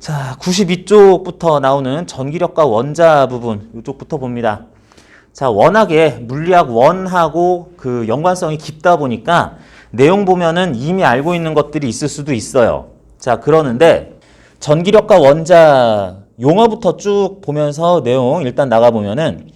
자, 92쪽부터 나오는 전기력과 원자 부분 이쪽부터 봅니다. 자, 워낙에 물리학 원하고 그 연관성이 깊다 보니까 내용 보면은 이미 알고 있는 것들이 있을 수도 있어요. 자, 그러는데 전기력과 원자 용어부터 쭉 보면서 내용 일단 나가보면은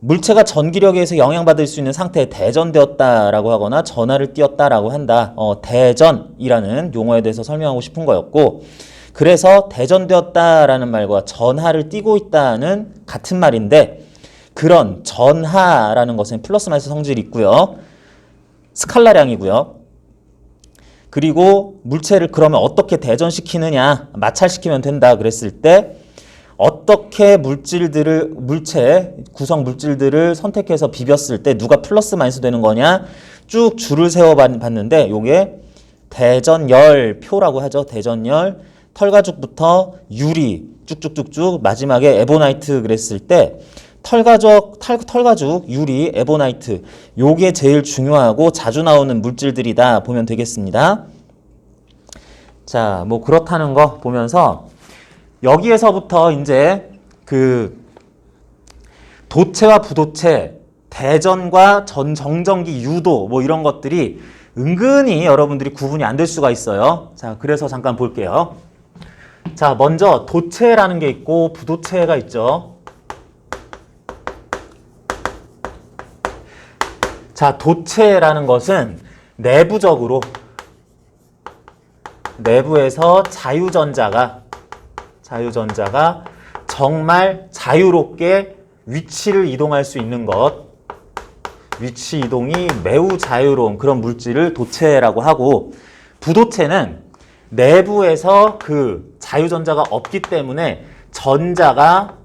물체가 전기력에 의해서 영향받을 수 있는 상태에 대전되었다라고 하거나 전하를 띄었다라고 한다. 대전이라는 용어에 대해서 설명하고 싶은 거였고, 그래서 대전되었다라는 말과 전하를 띄고 있다는 같은 말인데, 그런 전하라는 것은 플러스 마이너스 성질이 있고요. 스칼라량이고요. 그리고 물체를 그러면 어떻게 대전시키느냐, 마찰시키면 된다 그랬을 때 어떻게 물체 구성 물질들을 선택해서 비볐을 때 누가 플러스 마이너스 되는 거냐 쭉 줄을 세워 봤는데, 요게 대전열표라고 하죠. 대전열, 털가죽부터 유리 쭉쭉쭉쭉 마지막에 에보나이트 그랬을 때 털가죽, 유리, 에보나이트 요게 제일 중요하고 자주 나오는 물질들이다 보면 되겠습니다. 자, 뭐 그렇다는 거 보면서 여기에서부터 이제 그 도체와 부도체, 대전과 정전기 유도 뭐 이런 것들이 은근히 여러분들이 구분이 안 될 수가 있어요. 자, 그래서 잠깐 볼게요. 자, 먼저 도체라는 게 있고 부도체가 있죠. 자, 도체라는 것은 내부에서 자유전자가 정말 자유롭게 위치를 이동할 수 있는 것, 위치 이동이 매우 자유로운 그런 물질을 도체라고 하고, 부도체는 내부에서 그 자유전자가 없기 때문에 전자가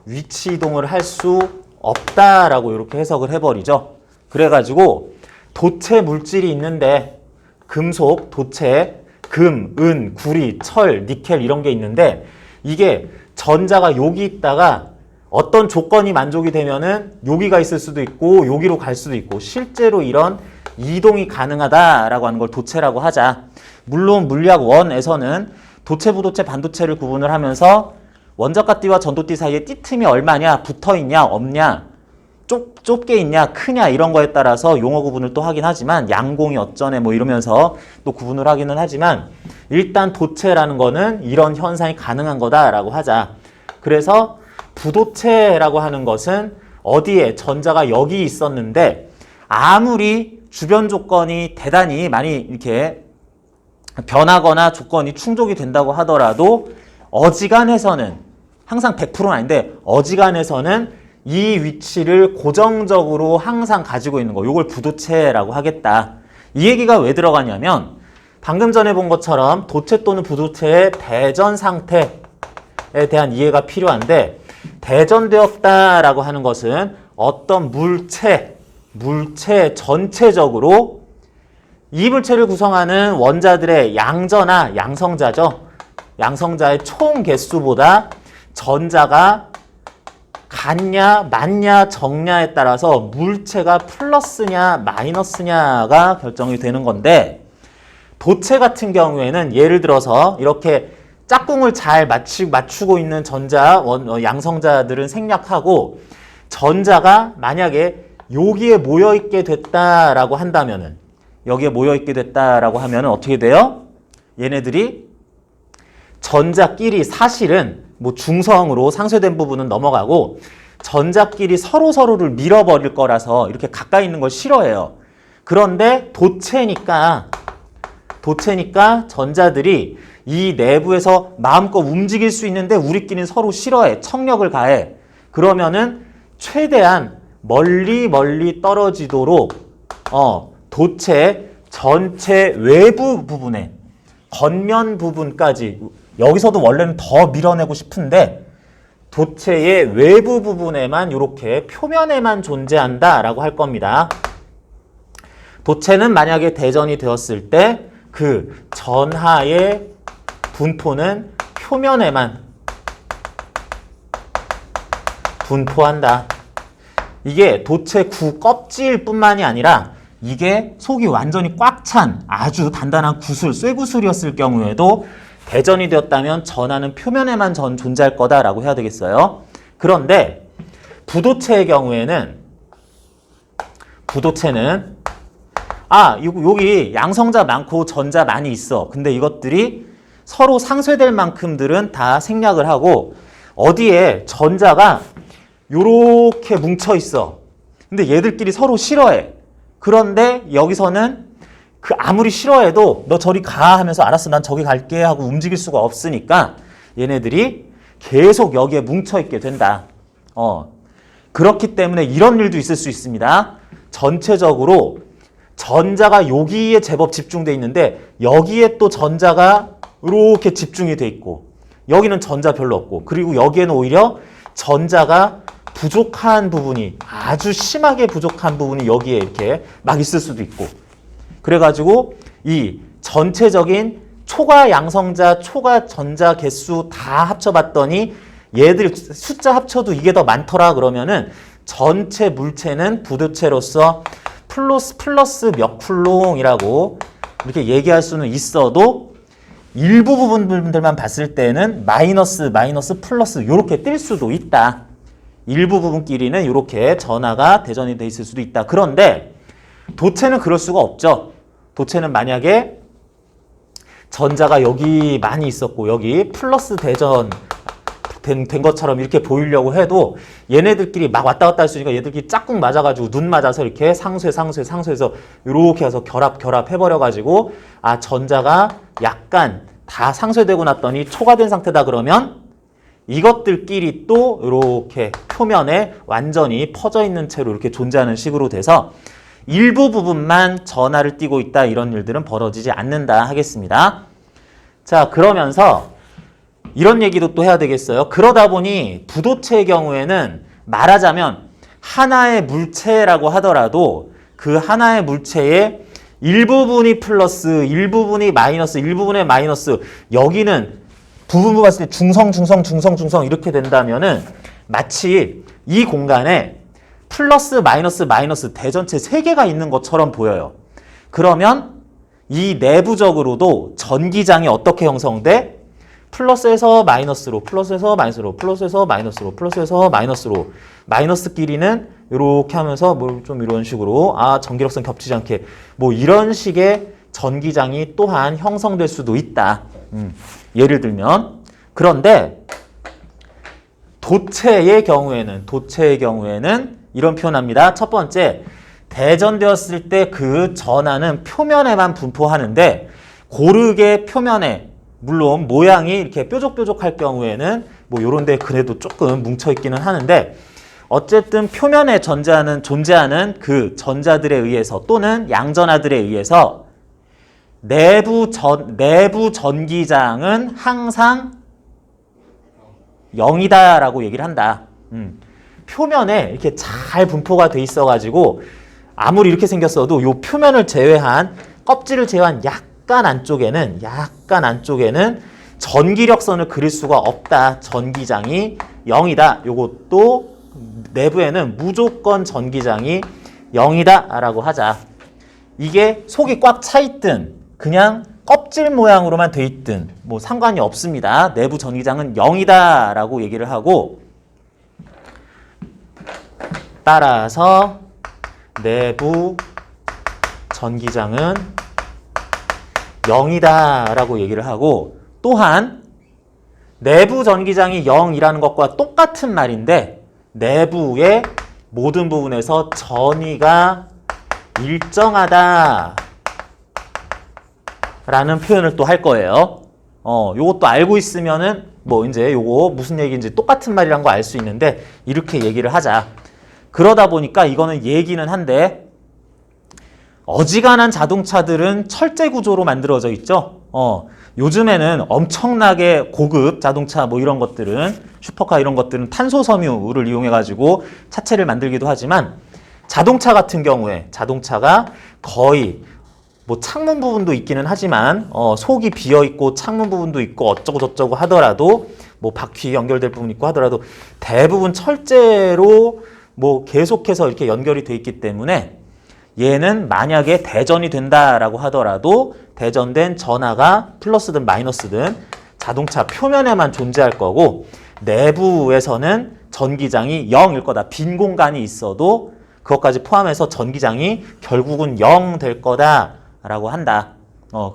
위치 이동을 할 수 없다라고 이렇게 해석을 해버리죠. 그래가지고 도체 물질이 있는데, 금속, 도체, 금, 은, 구리, 철, 니켈 이런 게 있는데, 이게 전자가 여기 있다가 어떤 조건이 만족이 되면은 여기가 있을 수도 있고 여기로 갈 수도 있고, 실제로 이런 이동이 가능하다라고 하는 걸 도체라고 하자. 물론 물리학 원에서는 도체, 부도체, 반도체를 구분을 하면서 원자가 띠와 전도띠 사이에 띠 틈이 얼마냐, 붙어있냐, 없냐, 좁게 있냐, 크냐 이런 거에 따라서 용어 구분을 또 하긴 하지만, 양공이 어쩌네 뭐 이러면서 또 구분을 하기는 하지만, 일단 도체라는 거는 이런 현상이 가능한 거다라고 하자. 그래서 부도체라고 하는 것은 어디에 전자가 여기 있었는데 아무리 주변 조건이 대단히 많이 이렇게 변하거나 조건이 충족이 된다고 하더라도 어지간해서는, 항상 100%는 아닌데 어지간해서는 이 위치를 고정적으로 항상 가지고 있는 거, 요걸 부도체라고 하겠다. 이 얘기가 왜 들어가냐면 방금 전에 본 것처럼 도체 또는 부도체의 대전 상태에 대한 이해가 필요한데, 대전되었다라고 하는 것은 어떤 물체 전체적으로 이 물체를 구성하는 원자들의 양전하, 양성자죠. 양성자의 총 개수보다 전자가 같냐, 많냐, 적냐에 따라서 물체가 플러스냐, 마이너스냐가 결정이 되는 건데, 도체 같은 경우에는 예를 들어서 이렇게 짝꿍을 잘 맞추고 있는 양성자들은 생략하고, 전자가 만약에 여기에 모여있게 됐다라고 한다면은, 여기에 모여있게 됐다라고 하면은 어떻게 돼요? 얘네들이 전자끼리 사실은 뭐 중성으로 상쇄된 부분은 넘어가고, 전자끼리 서로를 밀어버릴 거라서 이렇게 가까이 있는 걸 싫어해요. 그런데 도체니까 전자들이 이 내부에서 마음껏 움직일 수 있는데 우리끼리는 서로 싫어해. 청력을 가해. 그러면은 최대한 멀리 떨어지도록 도체 전체 외부 부분에, 겉면 부분까지, 여기서도 원래는 더 밀어내고 싶은데 도체의 외부 부분에만, 이렇게 표면에만 존재한다라고 할 겁니다. 도체는 만약에 대전이 되었을 때 그 전하의 분포는 표면에만 분포한다. 이게 도체 구 껍질뿐만이 아니라 이게 속이 완전히 꽉 찬 아주 단단한 구슬, 쇠구슬이었을 경우에도 대전이 되었다면 전하는 표면에만 존재할 거다라고 해야 되겠어요. 그런데 부도체의 경우에는 여기 양성자 많고 전자 많이 있어. 근데 이것들이 서로 상쇄될 만큼들은 다 생략을 하고 어디에 전자가 요렇게 뭉쳐 있어. 근데 얘들끼리 서로 싫어해. 그런데 여기서는 아무리 싫어해도 너 저리 가 하면서 알았어 난 저기 갈게 하고 움직일 수가 없으니까 얘네들이 계속 여기에 뭉쳐 있게 된다. 그렇기 때문에 이런 일도 있을 수 있습니다. 전체적으로 전자가 여기에 제법 집중돼 있는데 여기에 또 전자가 이렇게 집중이 돼 있고 여기는 전자 별로 없고 그리고 여기에는 오히려 전자가 부족한 부분이 아주 심하게 부족한 부분이 여기에 이렇게 막 있을 수도 있고 그래가지고 이 전체적인 초과 양성자, 초과 전자 개수 다 합쳐봤더니 얘들 숫자 합쳐도 이게 더 많더라 그러면은 전체 물체는 부도체로서 플러스 몇 쿨롱이라고 이렇게 얘기할 수는 있어도 일부 부분들만 봤을 때는 마이너스, 플러스 이렇게 뜰 수도 있다. 일부 부분끼리는 이렇게 전하가 대전이 돼 있을 수도 있다. 그런데 도체는 그럴 수가 없죠. 도체는 만약에 전자가 여기 많이 있었고 여기 플러스 대전 된 것처럼 이렇게 보이려고 해도 얘네들끼리 막 왔다 갔다 할 수 있으니까 얘들끼리 짝꿍 맞아가지고 눈 맞아서 이렇게 상쇄해서 이렇게 해서 결합 해버려가지고 전자가 약간 다 상쇄되고 났더니 초과된 상태다 그러면 이것들끼리 또 이렇게 표면에 완전히 퍼져 있는 채로 이렇게 존재하는 식으로 돼서 일부 부분만 전하를 띠고 있다 이런 일들은 벌어지지 않는다 하겠습니다. 자 그러면서 이런 얘기도 또 해야 되겠어요. 그러다 보니 부도체의 경우에는 말하자면 하나의 물체라고 하더라도 그 하나의 물체의 일부분이 플러스, 일부분이 마이너스, 일부분의 마이너스 여기는 부분부 봤을 때 중성 이렇게 된다면은 마치 이 공간에 플러스, 마이너스 대전체 3개가 있는 것처럼 보여요. 그러면 이 내부적으로도 전기장이 어떻게 형성돼? 플러스에서 마이너스로, 플러스에서 마이너스로, 플러스에서 마이너스로, 플러스에서 마이너스로 마이너스끼리는 이렇게 하면서 뭐 좀 이런 식으로 전기력선 겹치지 않게 뭐 이런 식의 전기장이 또한 형성될 수도 있다. 예를 들면 그런데 도체의 경우에는 이런 표현합니다. 첫 번째, 대전되었을 때 그 전하는 표면에만 분포하는데 고르게 표면에 물론 모양이 이렇게 뾰족뾰족할 경우에는 뭐 요런 데 그래도 조금 뭉쳐 있기는 하는데 어쨌든 표면에 존재하는 그 전자들에 의해서 또는 양전하들에 의해서 내부 전기장은 항상 0이다라고 얘기를 한다. 표면에 이렇게 잘 분포가 돼 있어가지고 아무리 이렇게 생겼어도 요 표면을 제외한 껍질을 제외한 약간 안쪽에는 전기력선을 그릴 수가 없다. 전기장이 0이다. 요것도 내부에는 무조건 전기장이 0이다 라고 하자. 이게 속이 꽉 차 있든 그냥 껍질 모양으로만 돼 있든 뭐 상관이 없습니다. 내부 전기장은 0이다 라고 얘기를 하고 따라서 내부 전기장은 0이다 라고 얘기를 하고 또한 내부 전기장이 0이라는 것과 똑같은 말인데 내부의 모든 부분에서 전위가 일정하다 라는 표현을 또 할 거예요. 요것도 알고 있으면은 뭐 이제 요거 무슨 얘기인지 똑같은 말이란 거 알 수 있는데 이렇게 얘기를 하자. 그러다 보니까 이거는 얘기는 한데 어지간한 자동차들은 철제 구조로 만들어져 있죠. 요즘에는 엄청나게 고급 자동차 뭐 이런 것들은 슈퍼카 이런 것들은 탄소 섬유를 이용해 가지고 차체를 만들기도 하지만 자동차 같은 경우에 자동차가 거의 뭐 창문 부분도 있기는 하지만 속이 비어 있고 창문 부분도 있고 어쩌고 저쩌고 하더라도 뭐 바퀴 연결될 부분 있고 하더라도 대부분 철제로 뭐 계속해서 이렇게 연결이 돼 있기 때문에 얘는 만약에 대전이 된다라고 하더라도 대전된 전하가 플러스든 마이너스든 자동차 표면에만 존재할 거고 내부에서는 전기장이 0일 거다. 빈 공간이 있어도 그것까지 포함해서 전기장이 결국은 0 될 거다라고 한다.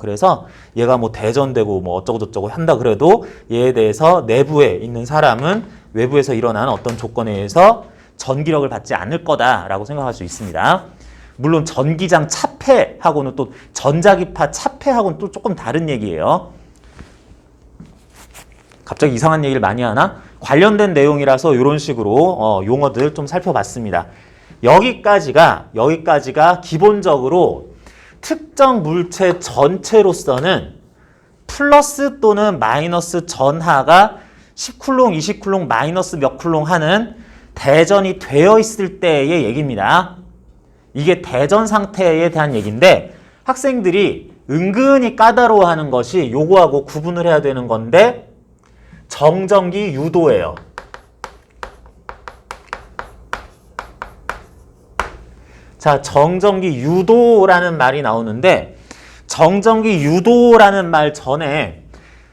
그래서 얘가 뭐 대전되고 뭐 어쩌고저쩌고 한다 그래도 얘에 대해서 내부에 있는 사람은 외부에서 일어난 어떤 조건에 의해서 전기력을 받지 않을 거다라고 생각할 수 있습니다. 물론 전기장 차폐하고는 또 전자기파 차폐하고는 또 조금 다른 얘기예요. 갑자기 이상한 얘기를 많이 하나? 관련된 내용이라서 이런 식으로 용어들 좀 살펴봤습니다. 여기까지가 기본적으로 특정 물체 전체로서는 플러스 또는 마이너스 전하가 10쿨롱, 20쿨롱, 마이너스 몇 쿨롱 하는 대전이 되어 있을 때의 얘기입니다. 이게 대전 상태에 대한 얘기인데 학생들이 은근히 까다로워하는 것이 요거하고 구분을 해야 되는 건데 정전기 유도예요. 자, 정전기 유도라는 말이 나오는데 정전기 유도라는 말 전에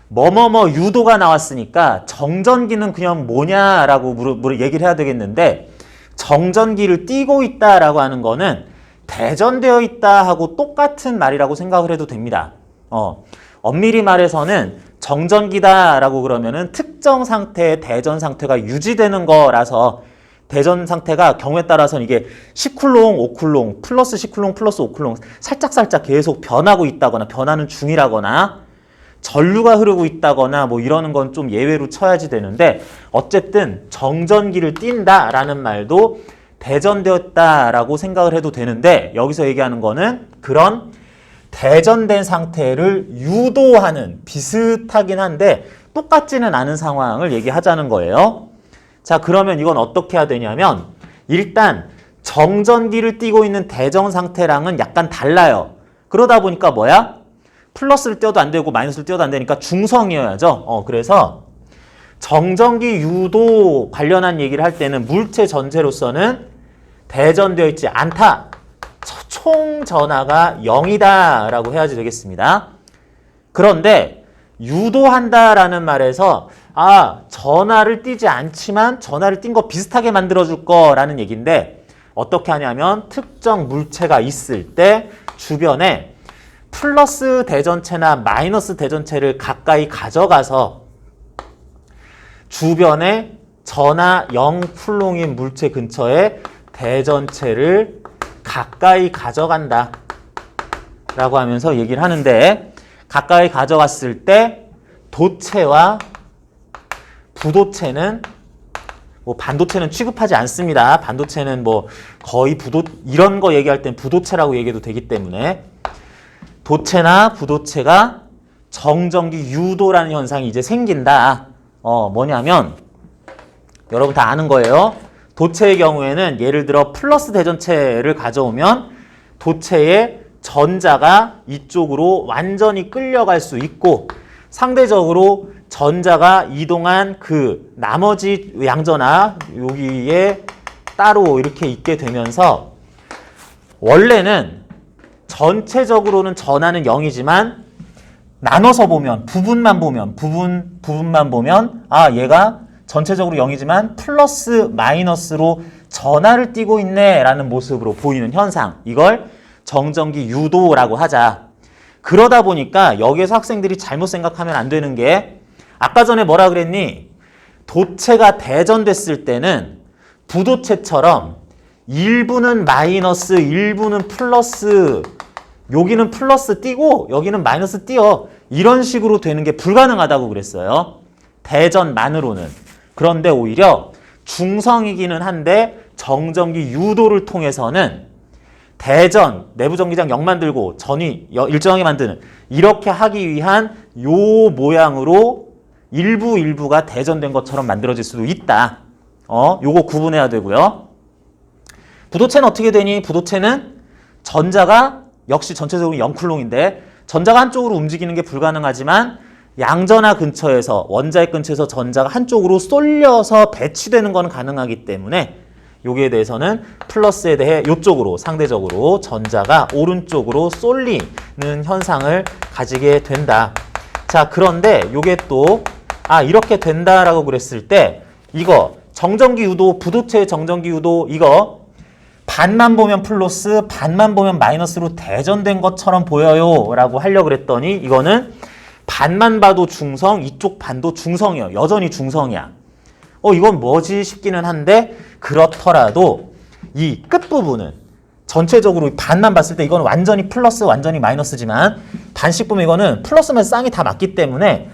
뭐뭐뭐 유도가 나왔으니까 정전기는 그냥 뭐냐라고 얘기를 해야 되겠는데 정전기를 띠고 있다라고 하는 거는 대전되어 있다 하고 똑같은 말이라고 생각을 해도 됩니다. 엄밀히 말해서는 정전기다라고 그러면은 특정 상태의 대전 상태가 유지되는 거라서 대전 상태가 경우에 따라서는 이게 10쿨롱, 5쿨롱, 플러스 10쿨롱, 플러스 5쿨롱 살짝살짝 계속 변하고 있다거나 변하는 중이라거나 전류가 흐르고 있다거나 뭐 이러는 건 좀 예외로 쳐야지 되는데 어쨌든 정전기를 띈다라는 말도 대전되었다라고 생각을 해도 되는데 여기서 얘기하는 거는 그런 대전된 상태를 유도하는 비슷하긴 한데 똑같지는 않은 상황을 얘기하자는 거예요. 자, 그러면 이건 어떻게 해야 되냐면 일단 정전기를 띠고 있는 대전 상태랑은 약간 달라요. 그러다 보니까 뭐야? 플러스를 띄워도 안 되고 마이너스를 띄워도 안 되니까 중성이어야죠. 그래서 정전기 유도 관련한 얘기를 할 때는 물체 전체로서는 대전되어 있지 않다. 총 전하가 0이다 라고 해야지 되겠습니다. 그런데 유도한다라는 말에서 전하를 띄지 않지만 전하를 띈 거 비슷하게 만들어줄 거라는 얘기인데 어떻게 하냐면 특정 물체가 있을 때 주변에 플러스 대전체나 마이너스 대전체를 가까이 가져가서 주변에 전하 0쿨롱인 물체 근처에 대전체를 가까이 가져간다 라고 하면서 얘기를 하는데 가까이 가져갔을 때 도체와 부도체는 뭐 반도체는 취급하지 않습니다. 반도체는 뭐 거의 이런 거 얘기할 땐 부도체라고 얘기해도 되기 때문에 도체나 부도체가 정전기 유도라는 현상이 이제 생긴다. 뭐냐면 여러분 다 아는 거예요. 도체의 경우에는 예를 들어 플러스 대전체를 가져오면 도체의 전자가 이쪽으로 완전히 끌려갈 수 있고 상대적으로 전자가 이동한 그 나머지 양전하 여기에 따로 이렇게 있게 되면서 원래는 전체적으로는 전하는 0이지만 나눠서 보면 부분만 보면 얘가 전체적으로 0이지만 플러스 마이너스로 전하를 띠고 있네 라는 모습으로 보이는 현상, 이걸 정전기 유도라고 하자. 그러다 보니까 여기에서 학생들이 잘못 생각하면 안 되는 게 아까 전에 뭐라 그랬니? 도체가 대전됐을 때는 부도체처럼 일부는 마이너스, 일부는 플러스, 여기는 플러스 띄고 여기는 마이너스 띄어 이런 식으로 되는 게 불가능하다고 그랬어요. 대전만으로는. 그런데 오히려 중성이기는 한데 정전기 유도를 통해서는 대전, 내부 전기장 0 만들고 전위 일정하게 만드는 이렇게 하기 위한 요 모양으로 일부가 대전된 것처럼 만들어질 수도 있다. 요거 구분해야 되고요. 부도체는 어떻게 되니? 부도체는 전자가 역시 전체적으로 0쿨롱인데 전자가 한쪽으로 움직이는 게 불가능하지만 양전하 근처에서 원자핵 근처에서 전자가 한쪽으로 쏠려서 배치되는 건 가능하기 때문에 여기에 대해서는 플러스에 대해 이쪽으로 상대적으로 전자가 오른쪽으로 쏠리는 현상을 가지게 된다. 자, 그런데 요게 또 이렇게 된다라고 그랬을 때 이거 정전기 유도, 부도체의 정전기 유도 이거 반만 보면 플러스, 반만 보면 마이너스로 대전된 것처럼 보여요 라고 하려고 그랬더니 이거는 반만 봐도 중성, 이쪽 반도 중성이에요. 여전히 중성이야. 이건 뭐지 싶기는 한데 그렇더라도 이 끝부분은 전체적으로 반만 봤을 때 이건 완전히 플러스, 완전히 마이너스지만 반씩 보면 이거는 플러스면 쌍이 다 맞기 때문에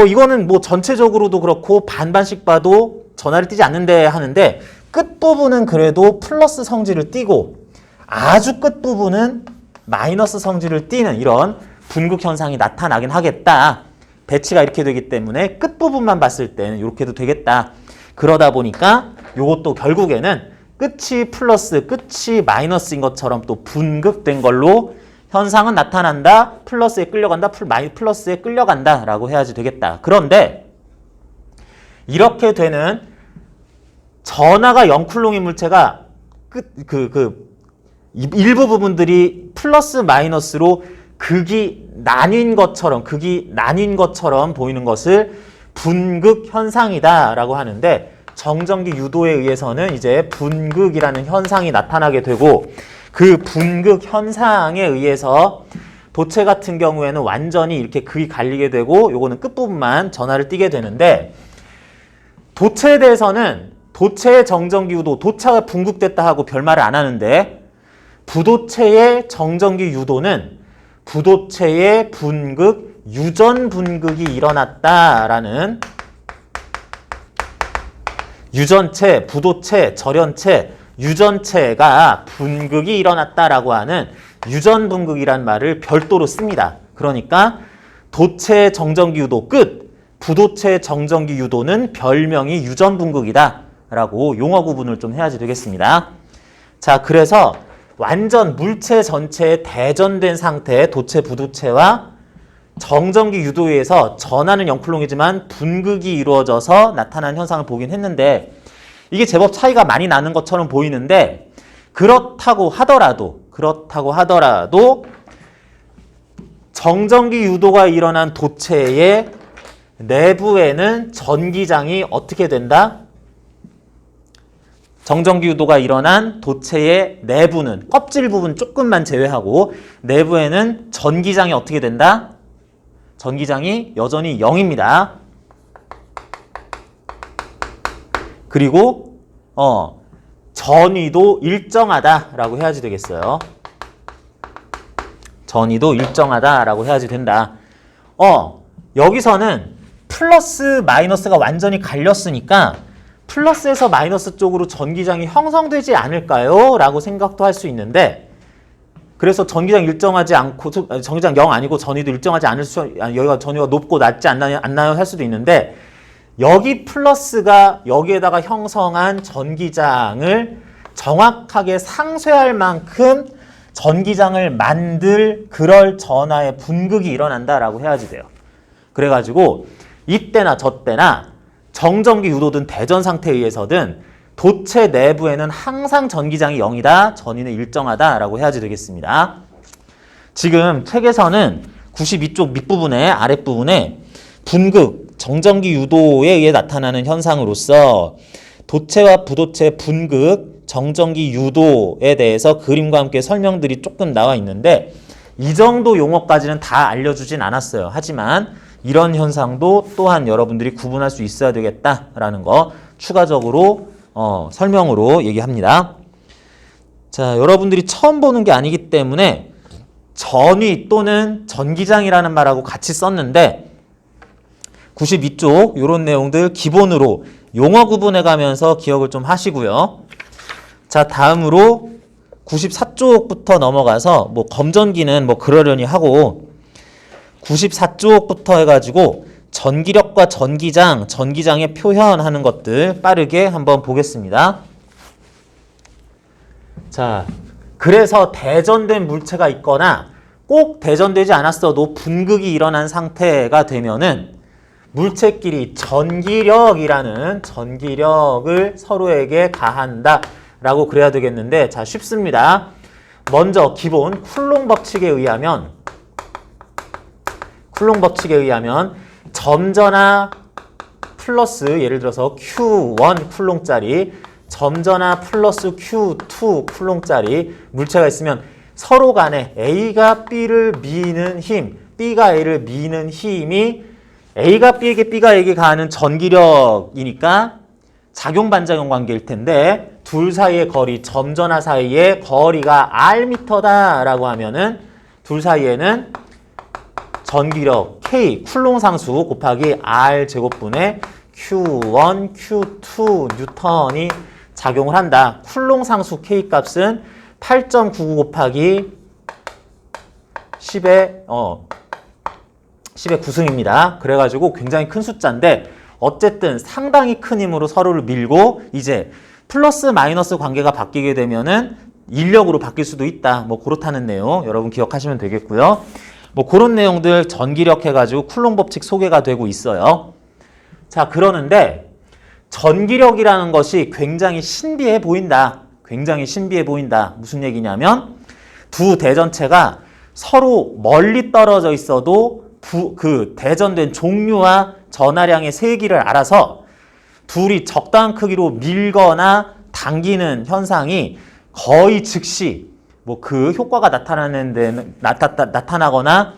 이거는 뭐 전체적으로도 그렇고 반반씩 봐도 전하를 띄지 않는데 하는데 끝부분은 그래도 플러스 성질을 띠고 아주 끝부분은 마이너스 성질을 띠는 이런 분극 현상이 나타나긴 하겠다. 배치가 이렇게 되기 때문에 끝부분만 봤을 때는 이렇게 해도 되겠다. 그러다 보니까 이것도 결국에는 끝이 플러스, 끝이 마이너스인 것처럼 또 분극된 걸로 현상은 나타난다. 플러스에 끌려간다. 플러스에 끌려간다. 라고 해야지 되겠다. 그런데 이렇게 되는 전하가 0쿨롱인 물체가 일부 부분들이 플러스 마이너스로 극이 나뉜 것처럼 보이는 것을 분극 현상이다 라고 하는데 정전기 유도에 의해서는 이제 분극이라는 현상이 나타나게 되고 그 분극 현상에 의해서 도체 같은 경우에는 완전히 이렇게 극이 갈리게 되고 요거는 끝부분만 전하를 띠게 되는데 도체에 대해서는 도체의 정전기 유도, 도체가 분극됐다 하고 별말을 안 하는데 부도체의 정전기 유도는 부도체의 분극, 유전 분극이 일어났다라는 유전체, 부도체, 절연체, 유전체가 분극이 일어났다라고 하는 유전 분극이란 말을 별도로 씁니다. 그러니까 도체 정전기 유도 끝, 부도체 정전기 유도는 별명이 유전 분극이다 라고 용어 구분을 좀 해야지 되겠습니다. 자, 그래서 완전 물체 전체에 대전된 상태의 도체, 부도체와 정전기 유도에 의해서 전하는 0쿨롱이지만 분극이 이루어져서 나타난 현상을 보긴 했는데 이게 제법 차이가 많이 나는 것처럼 보이는데 그렇다고 하더라도 정전기 유도가 일어난 도체의 내부에는 전기장이 어떻게 된다? 정전기 유도가 일어난 도체의 내부는 껍질 부분 조금만 제외하고 내부에는 전기장이 어떻게 된다? 전기장이 여전히 0입니다. 그리고 전위도 일정하다라고 해야지 되겠어요. 전위도 일정하다라고 해야지 된다. 여기서는 플러스 마이너스가 완전히 갈렸으니까 플러스에서 마이너스 쪽으로 전기장이 형성되지 않을까요? 라고 생각도 할 수 있는데 그래서 전기장 일정하지 않고 전기장 0 아니고 전위도 일정하지 않을 여기가 전위가 높고 낮지 않나요 할 수도 있는데 여기 플러스가 여기에다가 형성한 전기장을 정확하게 상쇄할 만큼 전기장을 만들 그럴 전하의 분극이 일어난다라고 해야지 돼요. 그래가지고 이때나 저때나 정전기 유도든 대전 상태에 의해서든 도체 내부에는 항상 전기장이 0이다, 전위는 일정하다라고 해야지 되겠습니다. 지금 책에서는 92쪽 밑부분에 아랫부분에 분극, 정전기 유도에 의해 나타나는 현상으로서 도체와 부도체 분극, 정전기 유도에 대해서 그림과 함께 설명들이 조금 나와 있는데 이 정도 용어까지는 다 알려주진 않았어요. 하지만 이런 현상도 또한 여러분들이 구분할 수 있어야 되겠다라는 거 추가적으로 설명으로 얘기합니다. 자, 여러분들이 처음 보는 게 아니기 때문에 전위 또는 전기장이라는 말하고 같이 썼는데 92쪽 이런 내용들 기본으로 용어 구분해 가면서 기억을 좀 하시고요. 자, 다음으로 94쪽부터 넘어가서 뭐 검전기는 뭐 그러려니 하고 94쪽부터 해가지고 전기력과 전기장, 전기장의 표현하는 것들 빠르게 한번 보겠습니다. 자, 그래서 대전된 물체가 있거나 꼭 대전되지 않았어도 분극이 일어난 상태가 되면은 물체끼리 전기력이라는 전기력을 서로에게 가한다 라고 그래야 되겠는데 자, 쉽습니다. 먼저 기본 쿨롱 법칙에 의하면 쿨롱 법칙에 의하면 점전하 플러스 예를 들어서 Q1 쿨롱짜리 점전하 플러스 Q2 쿨롱짜리 물체가 있으면 서로 간에 A가 B를 미는 힘, B가 A를 미는 힘이 A가 B에게, B가 A에게 가하는 전기력이니까 작용 반작용 관계일 텐데 둘 사이의 거리, 점전하 사이의 거리가 R미터다라고 하면은 둘 사이에는 전기력 K 쿨롱 상수 곱하기 R 제곱분의 Q1, Q2 뉴턴이 작용을 한다. 쿨롱 상수 K 값은 8.99 곱하기 10의 9승입니다. 그래가지고 굉장히 큰 숫자인데 어쨌든 상당히 큰 힘으로 서로를 밀고 이제 플러스 마이너스 관계가 바뀌게 되면은 인력으로 바뀔 수도 있다. 뭐 그렇다는 내용 여러분 기억하시면 되겠고요. 뭐 그런 내용들 전기력 해가지고 쿨롱 법칙 소개가 되고 있어요. 자, 그러는데 전기력이라는 것이 굉장히 신비해 보인다. 굉장히 신비해 보인다. 무슨 얘기냐면 두 대전체가 서로 멀리 떨어져 있어도 그 대전된 종류와 전하량의 세기를 알아서 둘이 적당한 크기로 밀거나 당기는 현상이 거의 즉시 뭐 그 효과가 나타나는 데는 나타나거나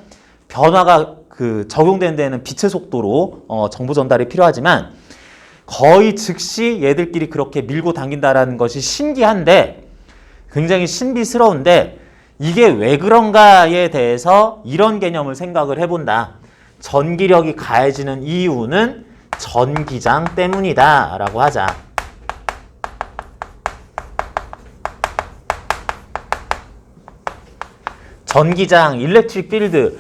변화가 그 적용되는 데는 빛의 속도로 정보 전달이 필요하지만 거의 즉시 얘들끼리 그렇게 밀고 당긴다라는 것이 신기한데 굉장히 신비스러운데 이게 왜 그런가에 대해서 이런 개념을 생각을 해본다. 전기력이 가해지는 이유는 전기장 때문이다 라고 하자. 전기장, 일렉트릭 필드.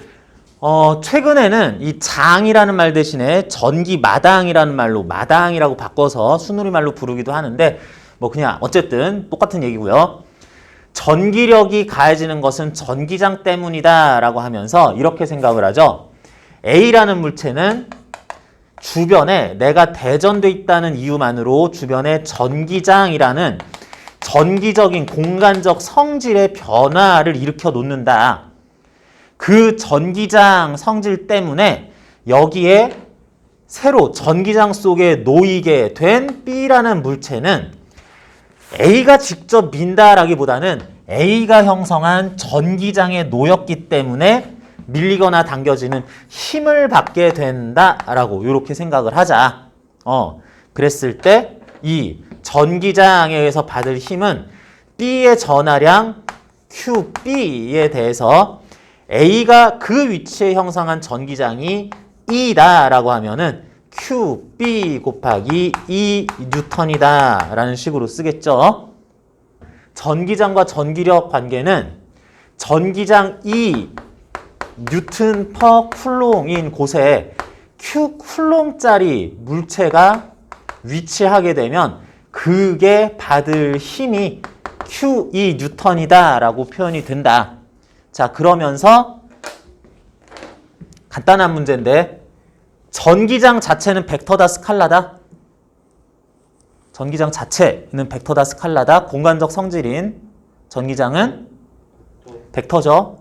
최근에는 이 장이라는 말 대신에 전기마당이라는 말로 마당이라고 바꿔서 순우리말로 부르기도 하는데 뭐 그냥 어쨌든 똑같은 얘기고요. 전기력이 가해지는 것은 전기장 때문이다 라고 하면서 이렇게 생각을 하죠. A라는 물체는 주변에 내가 대전돼 있다는 이유만으로 주변에 전기장이라는 전기적인 공간적 성질의 변화를 일으켜 놓는다. 그 전기장 성질 때문에 여기에 새로 전기장 속에 놓이게 된 B라는 물체는 A가 직접 민다라기보다는 A가 형성한 전기장에 놓였기 때문에 밀리거나 당겨지는 힘을 받게 된다라고 이렇게 생각을 하자. 그랬을 때 이 전기장에 의해서 받을 힘은 B의 전하량 QB에 대해서 A가 그 위치에 형성한 전기장이 E다라고 하면은 QB 곱하기 E 뉴턴이다 라는 식으로 쓰겠죠. 전기장과 전기력 관계는 전기장 E 뉴턴 퍼 쿨롱인 곳에 Q 쿨롱짜리 물체가 위치하게 되면 그게 받을 힘이 QE 뉴턴이다 라고 표현이 된다. 자, 그러면서 간단한 문제인데 전기장 자체는 벡터다 스칼라다? 전기장 자체는 벡터다 스칼라다? 공간적 성질인 전기장은 벡터죠.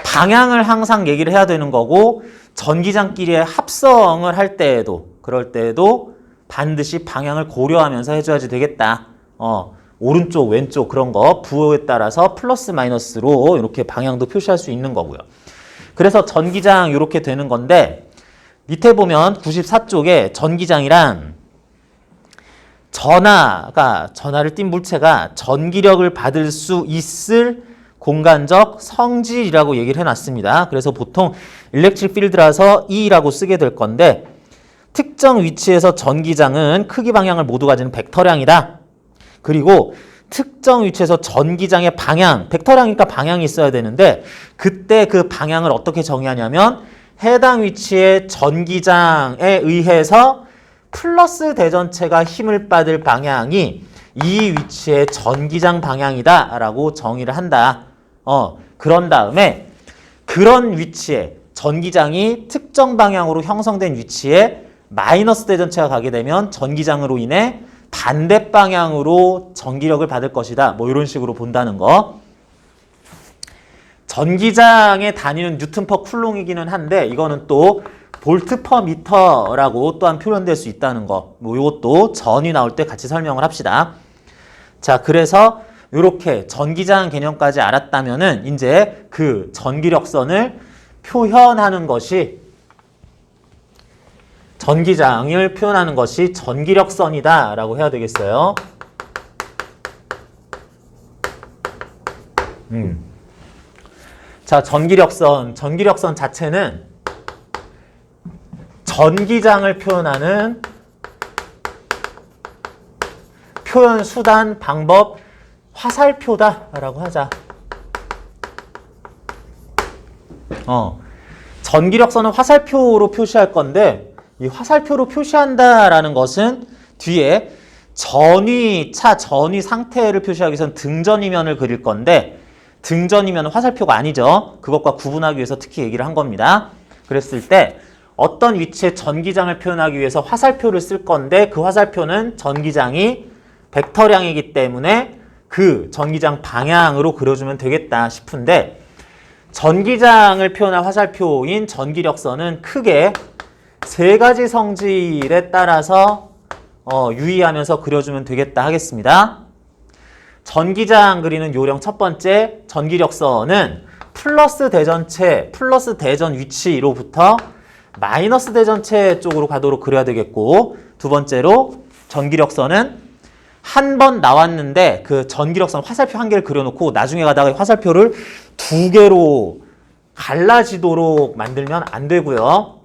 방향을 항상 얘기를 해야 되는 거고 전기장끼리의 합성을 할 때에도 그럴 때에도 반드시 방향을 고려하면서 해줘야지 되겠다. 오른쪽 왼쪽 그런 거 부호에 따라서 플러스 마이너스로 이렇게 방향도 표시할 수 있는 거고요. 그래서 전기장 이렇게 되는 건데 밑에 보면 94쪽에 전기장이란 전하를 띈 물체가 전기력을 받을 수 있을 공간적 성질이라고 얘기를 해놨습니다. 그래서 보통 일렉트릭 필드라서 E라고 쓰게 될 건데 특정 위치에서 전기장은 크기 방향을 모두 가지는 벡터량이다. 그리고 특정 위치에서 전기장의 방향, 벡터량이니까 방향이 있어야 되는데 그때 그 방향을 어떻게 정의하냐면 해당 위치의 전기장에 의해서 플러스 대전체가 힘을 받을 방향이 이 위치의 전기장 방향이다 라고 정의를 한다. 그런 다음에 그런 위치에 전기장이 특정 방향으로 형성된 위치에 마이너스 대전체가 가게 되면 전기장으로 인해 반대 방향으로 전기력을 받을 것이다. 뭐 이런 식으로 본다는 거. 전기장에 다니는 뉴턴 퍼 쿨롱이기는 한데 이거는 또 볼트 퍼 미터라고 또한 표현될 수 있다는 거. 뭐 이것도 전이 나올 때 같이 설명을 합시다. 자, 그래서 이렇게 전기장 개념까지 알았다면은 이제 그 전기력선을 표현하는 것이 전기장을 표현하는 것이 전기력선이다라고 해야 되겠어요. 자, 전기력선 자체는 전기장을 표현하는 표현 수단, 방법, 화살표다라고 하자. 전기력선은 화살표로 표시할 건데 이 화살표로 표시한다라는 것은 뒤에 전위 상태를 표시하기 위해서는 등전이면을 그릴 건데 등전이면은 화살표가 아니죠. 그것과 구분하기 위해서 특히 얘기를 한 겁니다. 그랬을 때 어떤 위치에 전기장을 표현하기 위해서 화살표를 쓸 건데 그 화살표는 전기장이 벡터량이기 때문에 그 전기장 방향으로 그려주면 되겠다 싶은데 전기장을 표현한 화살표인 전기력선은 크게 세 가지 성질에 따라서 유의하면서 그려주면 되겠다 하겠습니다. 전기장 그리는 요령 첫 번째, 전기력선은 플러스 대전 위치로부터 마이너스 대전체 쪽으로 가도록 그려야 되겠고, 두 번째로 전기력선은 한 번 나왔는데 그 전기력선 화살표 한 개를 그려놓고 나중에 가다가 화살표를 두 개로 갈라지도록 만들면 안 되고요.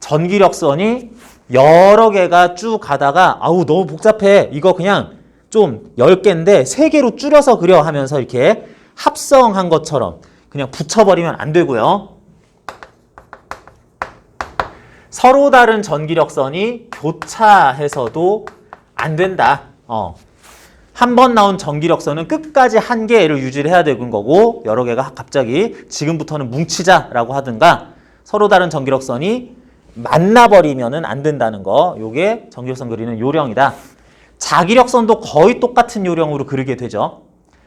전기력선이 여러 개가 쭉 가다가 아우 너무 복잡해, 이거 그냥 좀 10개인데 3개로 줄여서 그려 하면서 이렇게 합성한 것처럼 그냥 붙여버리면 안 되고요. 서로 다른 전기력선이 교차해서도 안 된다. 한 번 나온 전기력선은 끝까지 한 개를 유지를 해야 되는 거고 여러 개가 갑자기 지금부터는 뭉치자라고 하든가 서로 다른 전기력선이 만나버리면 안 된다는 거. 요게 전기력선 그리는 요령이다. 자기력선도 거의 똑같은 요령으로 그리게 되죠.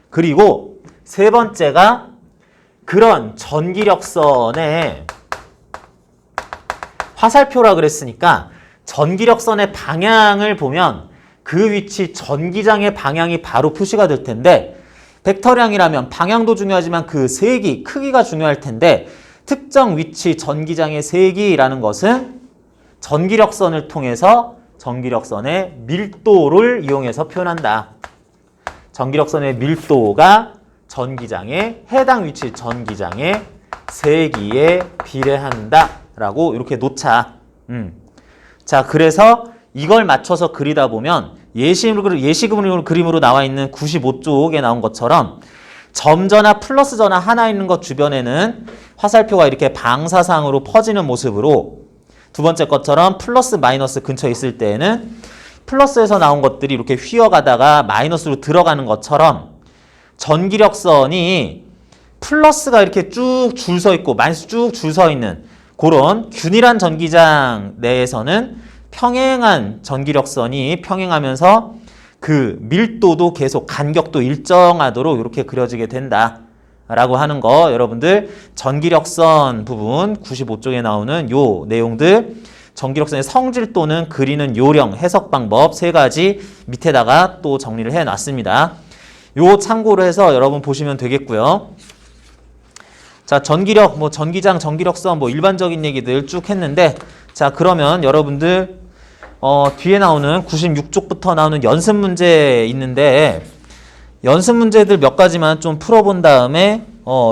그리고 세 번째가 그런 전기력선의 화살표라 그랬으니까 전기력선의 방향을 보면 그 위치 전기장의 방향이 바로 표시가 될 텐데 벡터량이라면 방향도 중요하지만 그 세기, 크기가 중요할 텐데 특정 위치 전기장의 세기라는 것은 전기력선을 통해서 전기력선의 밀도를 이용해서 표현한다. 전기력선의 밀도가 전기장의 해당 위치 전기장의 세기에 비례한다 라고 이렇게 놓자. 자, 그래서 이걸 맞춰서 그리다 보면 예시그림으로 나와 있는 95쪽에 나온 것처럼 점전화 플러스 전화 하나 있는 것 주변에는 화살표가 이렇게 방사상으로 퍼지는 모습으로, 두 번째 것처럼 플러스 마이너스 근처에 있을 때에는 플러스에서 나온 것들이 이렇게 휘어가다가 마이너스로 들어가는 것처럼 전기력선이 플러스가 이렇게 쭉 줄 서 있고 마이너스 쭉 줄 서 있는 그런 균일한 전기장 내에서는 평행한 전기력선이 평행하면서 그 밀도도 계속 간격도 일정하도록 이렇게 그려지게 된다 라고 하는 거, 여러분들 전기력선 부분 95쪽에 나오는 요 내용들, 전기력선의 성질 또는 그리는 요령, 해석 방법 세 가지 밑에다가 또 정리를 해 놨습니다. 요 참고로 해서 여러분 보시면 되겠고요. 자, 전기력, 전기장, 전기력선 일반적인 얘기들 쭉 했는데, 자, 그러면 여러분들 뒤에 나오는 96쪽부터 나오는 연습 문제 있는데 연습 문제들 몇 가지만 좀 풀어본 다음에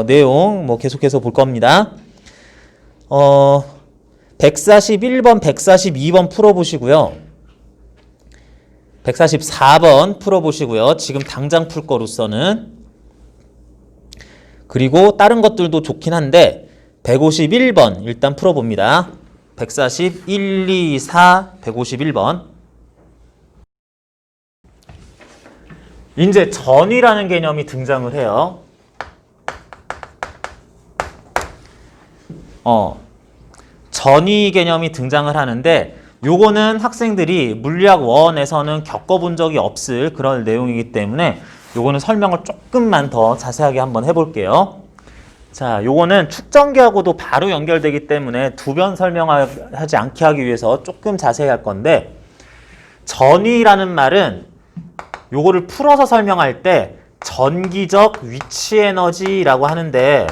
내용 계속해서 볼 겁니다. 141번, 142번 풀어보시고요. 144번 풀어보시고요. 지금 당장 풀 거로서는. 그리고 다른 것들도 좋긴 한데 151번 일단 풀어봅니다. 141, 2, 4, 151번. 이제 전위라는 개념이 등장을 해요. 전위 개념이 등장을 하는데 요거는 학생들이 물리학 1에서는 겪어본 적이 없을 그런 내용이기 때문에 요거는 설명을 조금만 더 자세하게 한번 해볼게요. 자, 요거는 축전기하고도 바로 연결되기 때문에 두 번 설명하지 않게 하기 위해서 조금 자세히 할 건데, 전위라는 말은 요거를 풀어서 설명할 때 전기적 위치 에너지라고 하는데,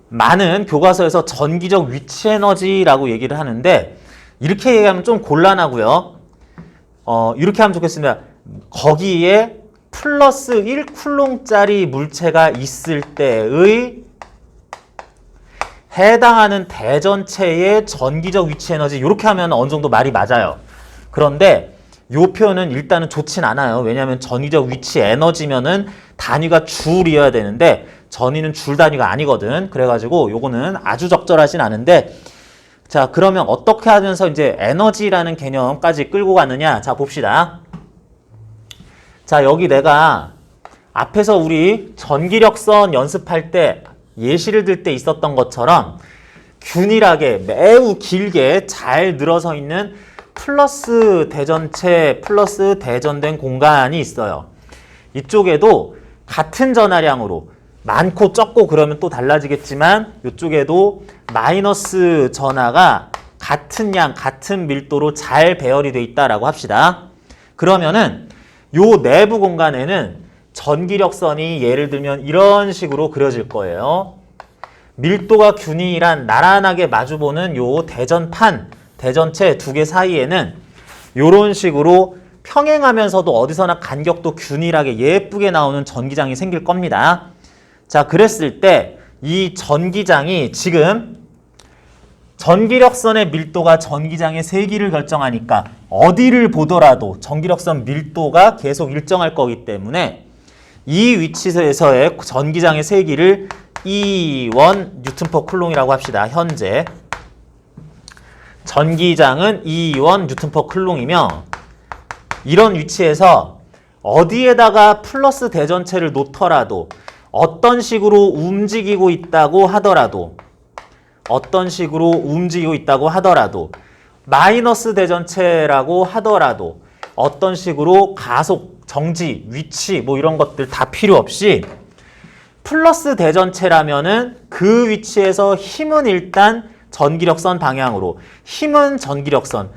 많은 교과서에서 전기적 위치 에너지라고 얘기를 하는데, 이렇게 얘기하면 좀 곤란하고요. 이렇게 하면 좋겠습니다. 거기에 플러스 1쿨롱짜리 물체가 있을 때의 해당하는 대전체의 전기적 위치 에너지, 이렇게 하면 어느 정도 말이 맞아요. 그런데 이 표현은 일단은 좋진 않아요. 왜냐하면 전기적 위치 에너지면은 단위가 줄이어야 되는데 전위는 줄 단위가 아니거든. 그래가지고 요거는 아주 적절하진 않은데, 자, 그러면 어떻게 하면서 이제 에너지라는 개념까지 끌고 가느냐? 자, 봅시다. 자, 여기 내가 앞에서 우리 전기력선 연습할 때 예시를 들 때 있었던 것처럼 균일하게 매우 길게 잘 늘어서 있는 플러스 대전체, 플러스 대전된 공간이 있어요. 이쪽에도 같은 전하량으로 많고 적고 그러면 또 달라지겠지만 이쪽에도 마이너스 전하가 같은 양, 같은 밀도로 잘 배열이 돼 있다라고 합시다. 그러면은 요 내부 공간에는 전기력선이 예를 들면 이런 식으로 그려질 거예요. 밀도가 균일한 나란하게 마주보는 요 대전판, 대전체 두 개 사이에는 요런 식으로 평행하면서도 어디서나 간격도 균일하게 예쁘게 나오는 전기장이 생길 겁니다. 자, 그랬을 때 이 전기장이 지금 전기력선의 밀도가 전기장의 세기를 결정하니까 어디를 보더라도 전기력선 밀도가 계속 일정할 거기 때문에 이 위치에서의 전기장의 세기를 E1 뉴턴 퍼 쿨롱이라고 합시다. 현재 전기장은 E1 뉴턴 퍼 쿨롱이며, 이런 위치에서 어디에다가 플러스 대전체를 놓더라도 어떤 식으로 움직이고 있다고 하더라도 마이너스 대전체라고 하더라도 어떤 식으로 가속, 정지, 위치 뭐 이런 것들 다 필요 없이 플러스 대전체라면은 그 위치에서 힘은 일단 전기력선 방향으로, 힘은 전기력선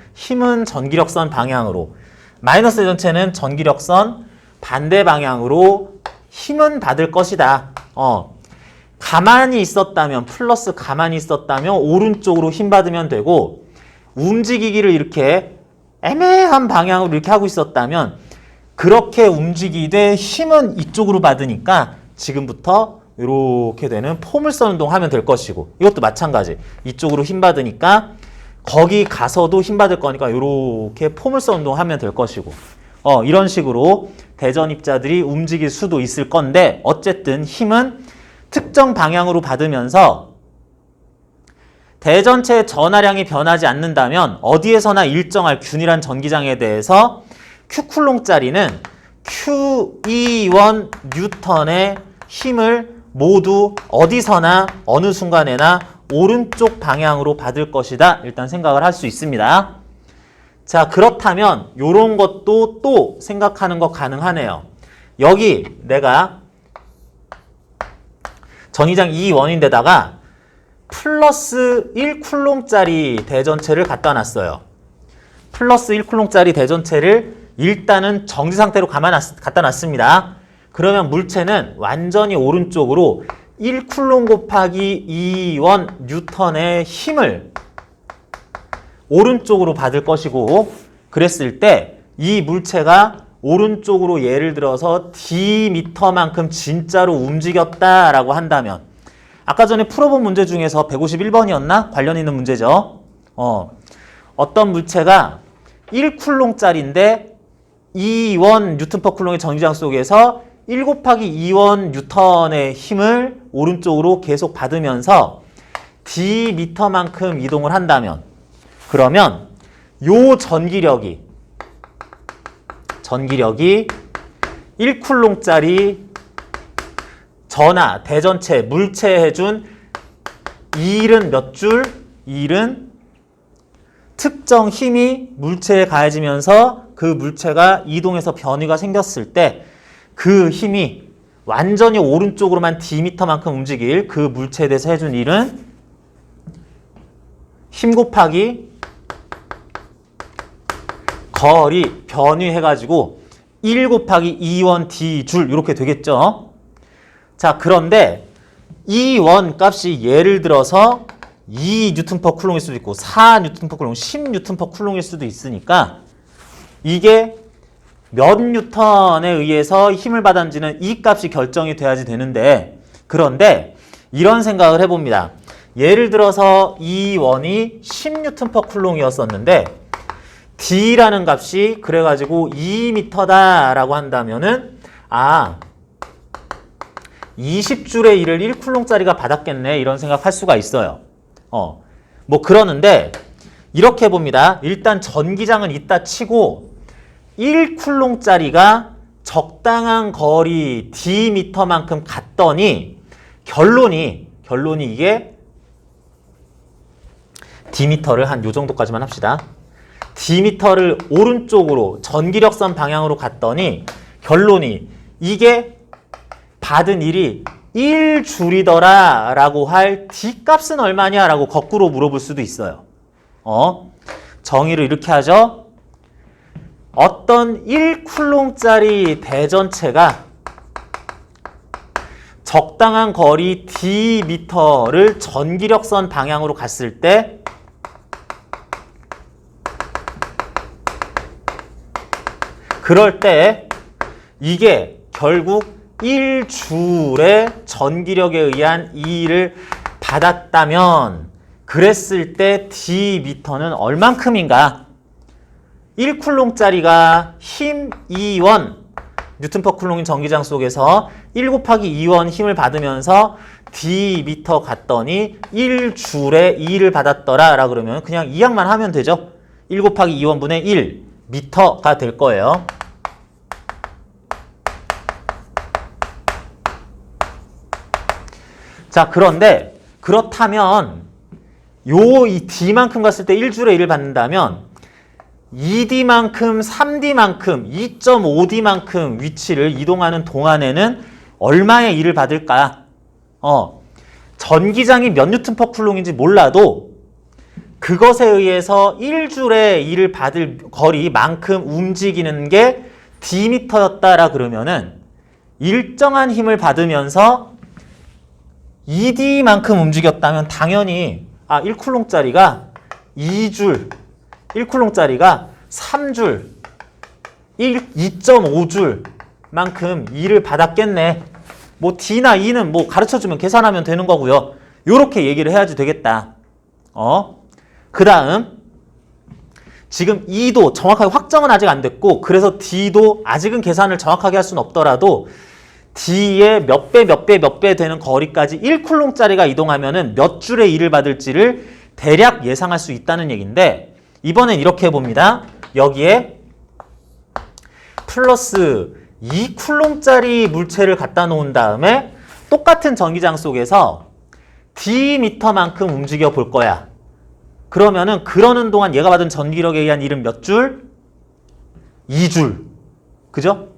방향으로, 마이너스 대전체는 전기력선 반대 방향으로 힘은 받을 것이다. 가만히 있었다면, 플러스 가만히 있었다면 오른쪽으로 힘 받으면 되고, 움직이기를 이렇게 애매한 방향으로 이렇게 하고 있었다면 그렇게 움직이되 힘은 이쪽으로 받으니까 지금부터 이렇게 되는 포물선 운동하면 될 것이고, 이것도 마찬가지. 이쪽으로 힘 받으니까 거기 가서도 힘 받을 거니까 이렇게 포물선 운동하면 될 것이고, 이런 식으로 대전 입자들이 움직일 수도 있을 건데, 어쨌든 힘은 특정 방향으로 받으면서 대전체의 전하량이 변하지 않는다면 어디에서나 일정할 균일한 전기장에 대해서 Q쿨롱짜리는 Q21 뉴턴의 힘을 모두 어디서나 어느 순간에나 오른쪽 방향으로 받을 것이다. 일단 생각을 할 수 있습니다. 자, 그렇다면 이런 것도 또 생각하는 거 가능하네요. 여기 내가 전기장 E1인데다가 플러스 1쿨롱짜리 대전체를 갖다 놨어요. 플러스 1쿨롱짜리 대전체를 일단은 정지 상태로 갖다 놨습니다. 그러면 물체는 완전히 오른쪽으로 1쿨롱 곱하기 2원 뉴턴의 힘을 오른쪽으로 받을 것이고, 그랬을 때 이 물체가 오른쪽으로 예를 들어서 D미터만큼 진짜로 움직였다라고 한다면, 아까 전에 풀어본 문제 중에서 151번이었나? 관련 있는 문제죠. 어떤 물체가 1쿨롱짜리인데 2원 뉴턴 퍼 쿨롱의 전기장 속에서 1 곱하기 2원 뉴턴의 힘을 오른쪽으로 계속 받으면서 D미터만큼 이동을 한다면, 그러면 요 전기력이 1쿨롱짜리 전하, 대전체, 물체에 해준 일은 몇 줄? 일은 특정 힘이 물체에 가해지면서 그 물체가 이동해서 변이가 생겼을 때 그 힘이 완전히 오른쪽으로만 dm만큼 움직일 그 물체에 대해서 해준 일은 힘 곱하기 거리 변위해가지고 1 곱하기 2원 d줄 이렇게 되겠죠. 자, 그런데 이 원 값이 예를 들어서 2N/쿨롱일 수도 있고 4N/쿨롱, 10N/쿨롱일 수도 있으니까 이게 몇 뉴턴에 의해서 힘을 받았는지는 이 값이 결정이 돼야지 되는데, 그런데 이런 생각을 해봅니다. 예를 들어서 이 원이 10N/쿨롱이었었는데 D라는 값이 그래가지고 2m다라고 한다면은 20줄의 1을 1쿨롱짜리가 받았겠네 이런 생각할 수가 있어요. 뭐 그러는데 이렇게 봅니다. 일단 전기장은 있다 치고 1쿨롱짜리가 적당한 거리 dm만큼 갔더니 결론이 이게 dm를 한 요 정도까지만 합시다. dm를 오른쪽으로 전기력선 방향으로 갔더니 결론이 이게 받은 일이 1줄이더라 라고 할 D값은 얼마냐 라고 거꾸로 물어볼 수도 있어요. 정의를 이렇게 하죠. 어떤 1쿨롱짜리 대전체가 적당한 거리 Dm를 전기력선 방향으로 갔을 때 그럴 때 이게 결국 1줄의 전기력에 의한 E를 받았다면 그랬을 때 Dm는 얼만큼인가? 1쿨롱짜리가 힘 2원 N/쿨롱인 전기장 속에서 1 곱하기 2원 힘을 받으면서 Dm 갔더니 1줄의 E를 받았더라 라 그러면 그냥 이항만 하면 되죠. 1 곱하기 2원분의 1 미터가 될 거예요. 자, 그런데 그렇다면 이 D만큼 갔을 때 1줄의 1을 받는다면 2D만큼, 3D만큼, 2.5D만큼 위치를 이동하는 동안에는 얼마의 1을 받을까? 전기장이 몇 N/쿨롱인지 몰라도 그것에 의해서 1줄의 1을 받을 거리만큼 움직이는 게 Dm였다라 그러면은 일정한 힘을 받으면서 2D만큼 움직였다면 당연히 1쿨롱짜리가 2줄, 1쿨롱짜리가 3줄, 2.5줄만큼 2를 받았겠네. 뭐 D나 E는 뭐 가르쳐주면 계산하면 되는 거고요. 요렇게 얘기를 해야지 되겠다. 그 다음 지금 E도 정확하게 확정은 아직 안 됐고 그래서 D도 아직은 계산을 정확하게 할 수는 없더라도 D의 몇 배 되는 거리까지 1쿨롱짜리가 이동하면은 몇 줄의 2를 받을지를 대략 예상할 수 있다는 얘기인데 이번엔 이렇게 해봅니다. 여기에 플러스 2쿨롱짜리 물체를 갖다 놓은 다음에 똑같은 전기장 속에서 Dm만큼 움직여 볼 거야. 그러면은 그러는 동안 얘가 받은 전기력에 의한 1은 몇 줄? 2줄. 그죠?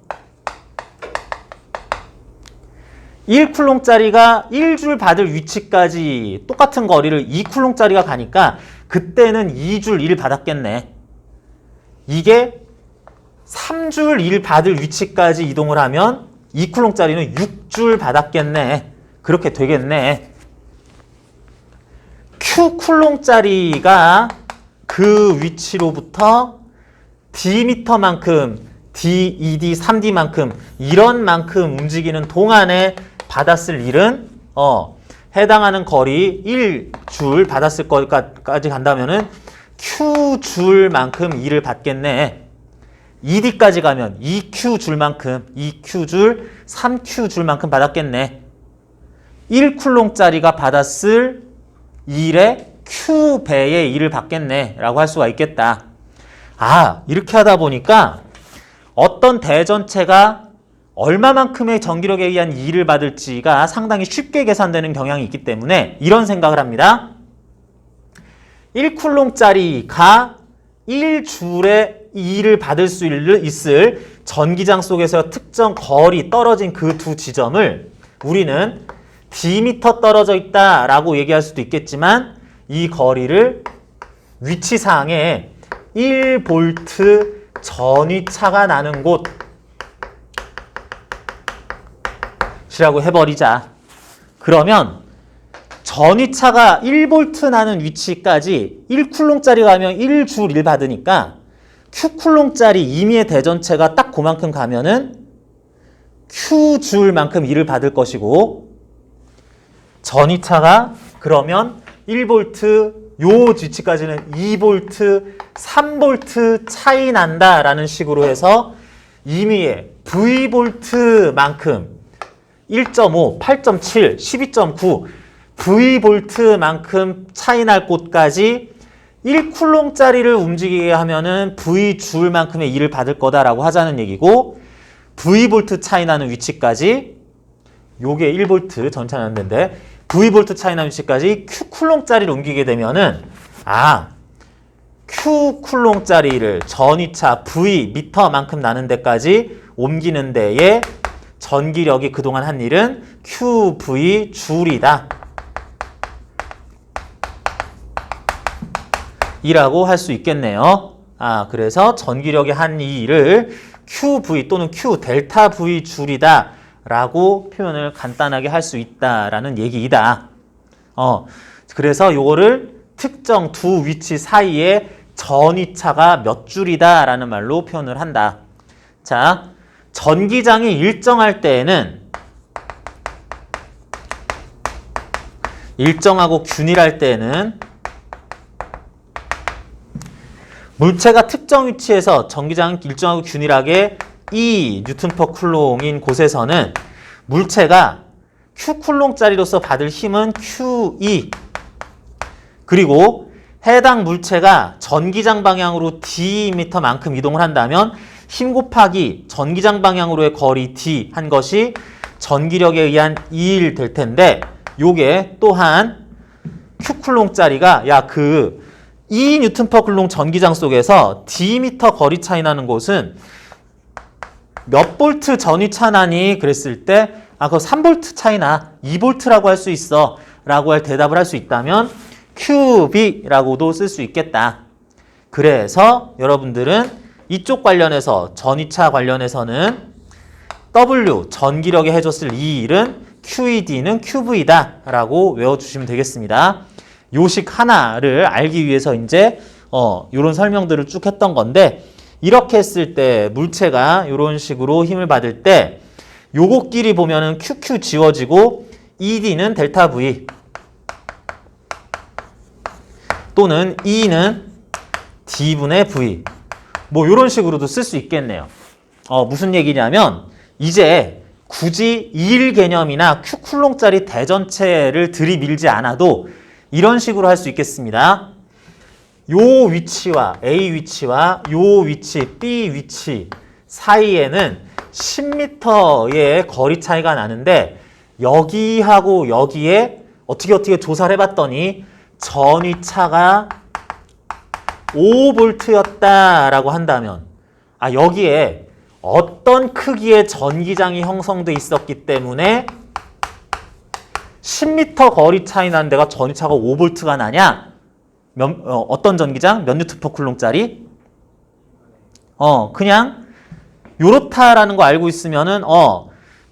1쿨롱짜리가 1줄 받을 위치까지 똑같은 거리를 2쿨롱짜리가 가니까 그때는 2줄 1 받았겠네. 이게 3줄 1 받을 위치까지 이동을 하면 2쿨롱짜리는 6줄 받았겠네. 그렇게 되겠네. Q쿨롱짜리가 그 위치로부터 Dm만큼, D, 2D, 3D만큼 이런 만큼 움직이는 동안에 받았을 일은 해당하는 거리 1줄 받았을 거리까지 간다면은 Q줄만큼 2를 받겠네. 2D까지 가면 2Q줄만큼, 2Q줄, 3Q줄만큼 받았겠네. 1쿨롱짜리가 받았을 1의 Q배의 2를 받겠네 라고 할 수가 있겠다. 이렇게 하다 보니까 어떤 대전체가 얼마만큼의 전기력에 의한 2를 받을지가 상당히 쉽게 계산되는 경향이 있기 때문에 이런 생각을 합니다. 1쿨롱짜리가 1줄의 E를 받을 수 있을 전기장 속에서 특정 거리 떨어진 그 두 지점을 우리는 D미터 떨어져 있다라고 얘기할 수도 있겠지만 이 거리를 위치상에 1V 전위차가 나는 곳이라고 해버리자. 그러면 전위차가 1V 나는 위치까지 1쿨롱짜리 가면 1줄 1 받으니까 Q쿨롱짜리 임의의 대전체가 딱 그만큼 가면은 Q줄만큼 1을 받을 것이고 전위차가 그러면 1V 요 위치까지는 2V, 3V 차이 난다라는 식으로 해서 임의의 V볼트만큼 1.5, 8.7, 12.9 V볼트만큼 차이 날 곳까지 1쿨롱짜리를 움직이게 하면은 V줄만큼의 2를 받을 거다라고 하자는 얘기고 V볼트 차이 나는 위치까지 요게 1V 전차 나는데 V볼트 차이 나는 위치까지 Q쿨롱짜리를 옮기게 되면은 Q쿨롱짜리를 전위차 V 미터만큼 나는 데까지 옮기는 데에 전기력이 그동안 한 일은 QV 줄이다. 이라고 할 수 있겠네요. 그래서 전기력이 한 이 일을 QV 또는 Q 델타 V 줄이다 라고 표현을 간단하게 할 수 있다라는 얘기이다. 그래서 요거를 특정 두 위치 사이에 전위차가 몇 줄이다 라는 말로 표현을 한다. 자, 전기장이 일정할 때에는 일정하고 균일할 때에는 물체가 특정 위치에서 전기장 일정하고 균일하게 E 뉴턴 퍼 쿨롱인 곳에서는 물체가 Q쿨롱짜리로서 받을 힘은 QE 그리고 해당 물체가 전기장 방향으로 D미터만큼 이동을 한다면 힘 곱하기 전기장 방향으로의 거리 D 한 것이 전기력에 의한 2일 될 텐데 요게 또한 Q쿨롱짜리가 그 2 뉴턴 퍼 쿨롱 전기장 속에서 D미터 거리 차이 나는 곳은 몇 볼트 전위차 나니? 그랬을 때 그거 3볼트 차이나 2볼트라고 할 수 있어 라고 할 대답을 할 수 있다면 QB라고도 쓸 수 있겠다. 그래서 여러분들은 이쪽 관련해서 전위차 관련해서는 W 전기력에 해줬을 이 일은 QED는 QV다 라고 외워주시면 되겠습니다. 요식 하나를 알기 위해서 이제 요런 설명들을 쭉 했던 건데 이렇게 했을 때 물체가 이런 식으로 힘을 받을 때 요것끼리 보면은 QQ 지워지고 ED는 델타 V 또는 E는 D분의 V 뭐 이런 식으로도 쓸 수 있겠네요. 무슨 얘기냐면 이제 굳이 2일 개념이나 Q쿨롱짜리 대전체를 들이밀지 않아도 이런 식으로 할 수 있겠습니다. 요 위치와 A 위치와 요 위치 B 위치 사이에는 10m의 거리 차이가 나는데 여기하고 여기에 어떻게 조사를 해봤더니 전위차가 5V였다라고 한다면 여기에 어떤 크기의 전기장이 형성돼 있었기 때문에 10m 거리 차이 나는 데가 전위차가 5V가 나냐? 어떤 전기장? 몇 뉴턴 퍼 쿨롱짜리? 그냥 요렇다라는 거 알고 있으면은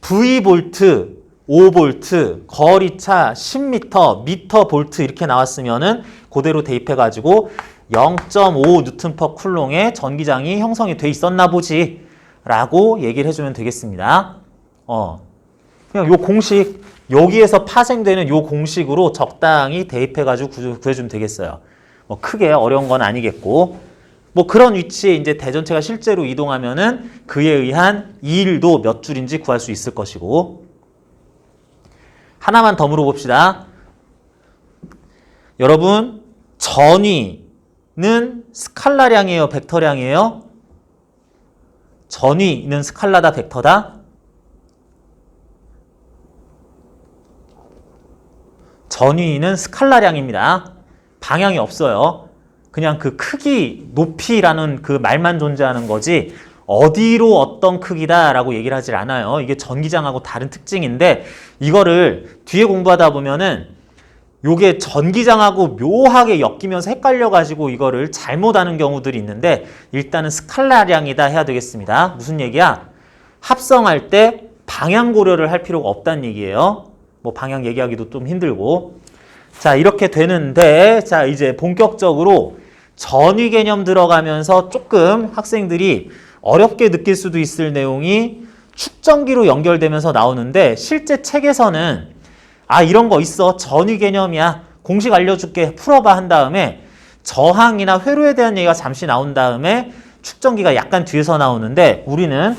V볼트, 5V, 거리차 10m, 미터 볼트 이렇게 나왔으면은 그대로 대입해가지고 0.5 뉴턴 퍼 쿨롱의 전기장이 형성이 돼 있었나 보지 라고 얘기를 해주면 되겠습니다. 그냥 요 공식 여기에서 파생되는 요 공식으로 적당히 대입해가지고 구해주면 되겠어요. 크게 어려운 건 아니겠고 뭐 그런 위치에 이제 대전체가 실제로 이동하면은 그에 의한 일도 몇 줄인지 구할 수 있을 것이고 하나만 더 물어봅시다. 여러분 전위는 스칼라량이에요? 벡터량이에요? 전위는 스칼라다 벡터다? 전위는 스칼라량입니다. 방향이 없어요. 그냥 그 크기, 높이라는 그 말만 존재하는 거지 어디로 어떤 크기다라고 얘기를 하질 않아요. 이게 전기장하고 다른 특징인데 이거를 뒤에 공부하다 보면은 요게 전기장하고 묘하게 엮이면서 헷갈려가지고 이거를 잘못하는 경우들이 있는데 일단은 스칼라량이다 해야 되겠습니다. 무슨 얘기야? 합성할 때 방향 고려를 할 필요가 없다는 얘기예요. 뭐 방향 얘기하기도 좀 힘들고. 자, 이렇게 되는데 자, 이제 본격적으로 전위 개념 들어가면서 조금 학생들이 어렵게 느낄 수도 있을 내용이 축전기로 연결되면서 나오는데 실제 책에서는 이런 거 있어. 전위 개념이야. 공식 알려줄게. 풀어봐 한 다음에 저항이나 회로에 대한 얘기가 잠시 나온 다음에 축전기가 약간 뒤에서 나오는데 우리는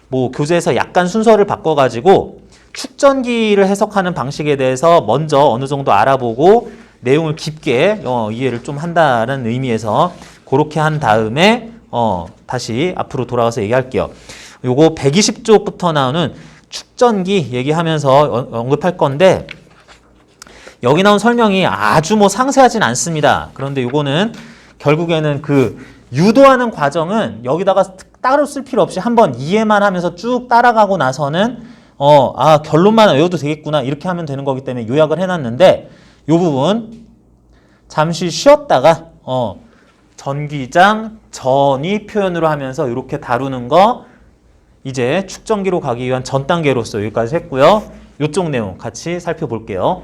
뭐 교재에서 약간 순서를 바꿔가지고 축전기를 해석하는 방식에 대해서 먼저 어느 정도 알아보고 내용을 깊게 이해를 좀 한다는 의미에서 그렇게 한 다음에 다시 앞으로 돌아가서 얘기할게요. 요거 120쪽부터 나오는 축전기 얘기하면서 언급할 건데 여기 나온 설명이 아주 뭐 상세하진 않습니다. 그런데 요거는 결국에는 그 유도하는 과정은 여기다가 따로 쓸 필요 없이 한번 이해만 하면서 쭉 따라가고 나서는 결론만 외워도 되겠구나 이렇게 하면 되는 거기 때문에 요약을 해놨는데 요 부분 잠시 쉬었다가 전기장, 전위 표현으로 하면서 이렇게 다루는 거 이제 축전기로 가기 위한 전 단계로서 여기까지 했고요. 이쪽 내용 같이 살펴볼게요.